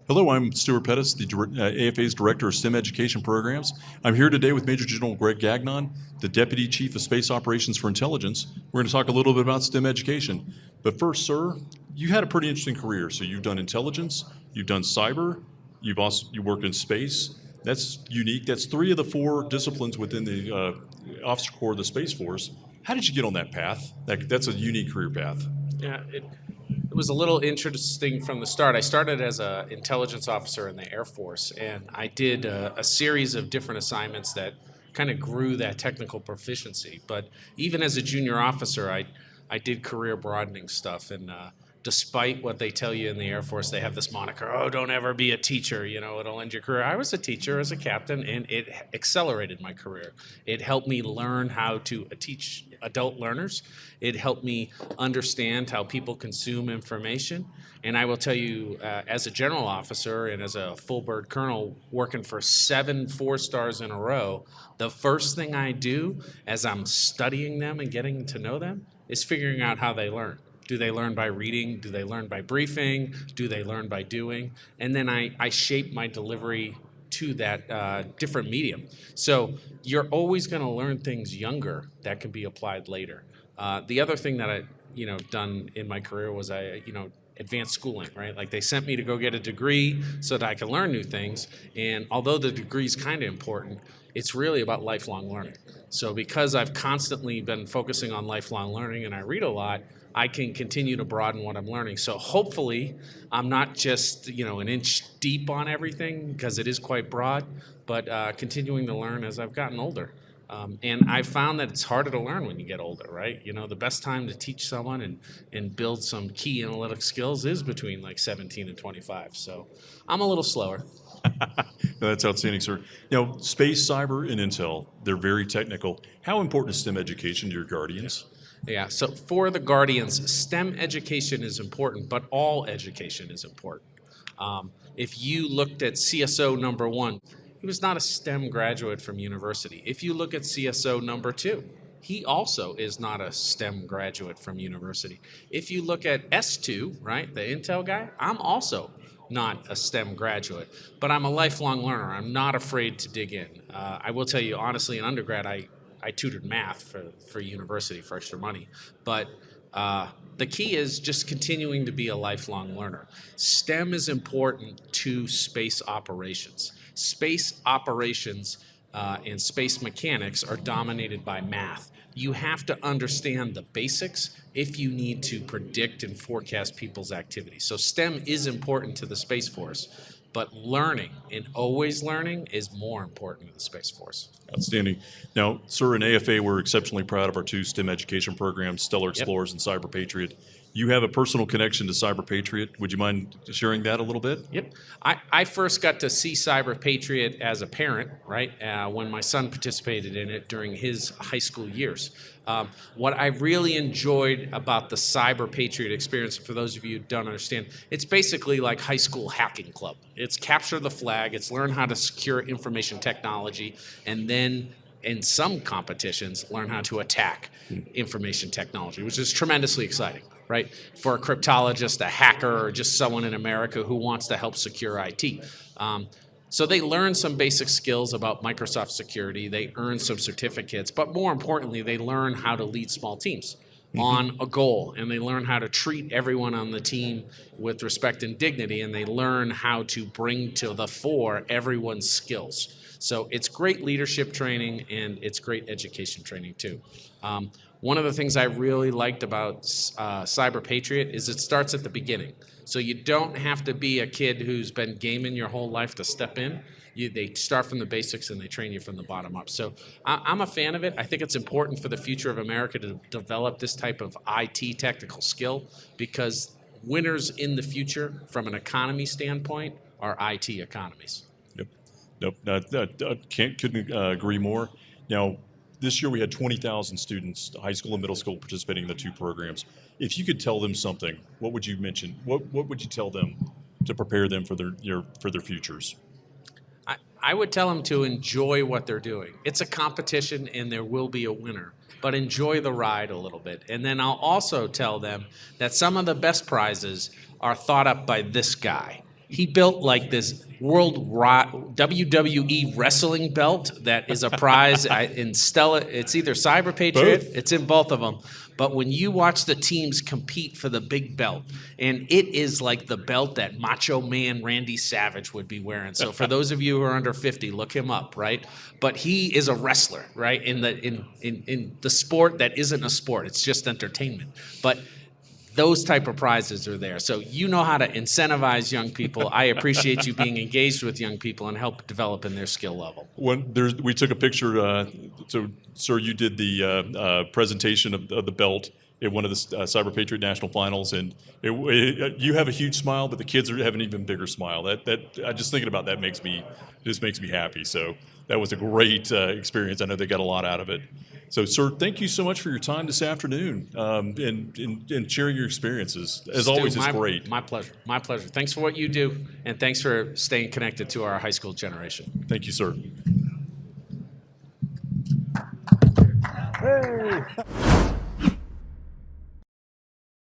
Hello, I'm Stuart Pettis, the AFA's Director of STEM Education Programs. I'm here today with Major General Greg Gagnon, the Deputy Chief of Space Operations for Intelligence. We're going to talk a little bit about STEM education. But first, sir, you had a pretty interesting career. So you've done intelligence, you've done cyber, you worked in space. That's unique. That's three of the four disciplines within the Officer Corps of the Space Force. How did you get on that path? That's a unique career path. Yeah, it was a little interesting from the start. I started as an intelligence officer in the Air Force, and I did a series of different assignments that kind of grew that technical proficiency. But even as a junior officer, I did career broadening stuff. And despite what they tell you in the Air Force, they have this moniker, oh, don't ever be a teacher, it'll end your career. I was a teacher as a captain, and it accelerated my career. It helped me learn how to teach adult learners. It helped me understand how people consume information. And I will tell you, as a general officer and as a full bird colonel working for 7 4-stars in a row, the first thing I do as I'm studying them and getting to know them is figuring out how they learn. Do they learn by reading? Do they learn by briefing? Do they learn by doing? And then I shape my delivery to that different medium. So you're always going to learn things younger that can be applied later. The other thing that I done in my career was advanced schooling, right? Like they sent me to go get a degree so that I could learn new things. And although the degree is kind of important, it's really about lifelong learning. So because I've constantly been focusing on lifelong learning and I read a lot, I can continue to broaden what I'm learning. So hopefully I'm not just an inch deep on everything because it is quite broad, but continuing to learn as I've gotten older. And I found that it's harder to learn when you get older, right? The best time to teach someone and build some key analytic skills is between like 17 and 25. So I'm a little slower. That's outstanding, sir. Now, space, cyber, and intel, they're very technical. How important is STEM education to your guardians? Yeah, so for the Guardians, STEM education is important, but all education is important. If you looked at CSO number 1, he was not a STEM graduate from university. If you look at CSO number 2, he also is not a STEM graduate from university. If you look at S2, right, the Intel guy, I'm also not a STEM graduate, but I'm a lifelong learner. I'm not afraid to dig in. I will tell you, honestly, in undergrad, I tutored math for university for extra money. But the key is just continuing to be a lifelong learner. STEM is important to space operations. Space operations and space mechanics are dominated by math. You have to understand the basics if you need to predict and forecast people's activities. So STEM is important to the Space Force, but learning and always learning is more important to the Space Force. Outstanding. Now, sir, in AFA, we're exceptionally proud of our two STEM education programs, Stellar Explorers and CyberPatriot. You have a personal connection to CyberPatriot. Would you mind sharing that a little bit? Yep. I first got to see CyberPatriot as a parent, right, when my son participated in it during his high school years. What I really enjoyed about the CyberPatriot experience, for those of you who don't understand, it's basically like high school hacking club. It's capture the flag, it's learn how to secure information technology, and then in some competitions, learn how to attack information technology, which is tremendously exciting, right? For a cryptologist, a hacker, or just someone in America who wants to help secure IT. So they learn some basic skills about Microsoft security, they earn some certificates, but more importantly, they learn how to lead small teams on a goal, and they learn how to treat everyone on the team with respect and dignity, and they learn how to bring to the fore everyone's skills. So it's great leadership training, and it's great education training too. One of the things I really liked about CyberPatriot is it starts at the beginning. So you don't have to be a kid who's been gaming your whole life to step in. They start from the basics and they train you from the bottom up. So I'm a fan of it. I think it's important for the future of America to develop this type of IT technical skill, because winners in the future from an economy standpoint are IT economies. Yep. Nope. Couldn't agree more. Now, this year we had 20,000 students, high school and middle school, participating in the two programs. If you could tell them something, what would you mention? What would you tell them to prepare them for their futures? I would tell them to enjoy what they're doing. It's a competition and there will be a winner, but enjoy the ride a little bit. And then I'll also tell them that some of the best prizes are thought up by this guy. he built like this WWE wrestling belt that is a prize in Stella. It's either CyberPatriot, Both. it's in both of them. But when you watch the teams compete for the big belt, and it is like the belt that Macho Man Randy Savage would be wearing. So for those of you who are under 50, look him up, right? But he is a wrestler, right? In the sport that isn't a sport, it's just entertainment. But those type of prizes are there. So you know how to incentivize young people. I appreciate you being engaged with young people and help develop in their skill level. We took a picture. So, sir, you did the presentation of the belt at one of the CyberPatriot National Finals, and you have a huge smile, but the kids have an even bigger smile. That just thinking about that makes me happy. So that was a great experience. I know they got a lot out of it. So, sir, thank you so much for your time this afternoon and sharing your experiences. As always, it's great. My pleasure. My pleasure. Thanks for what you do, and thanks for staying connected to our high school generation. Thank you, sir. Hey.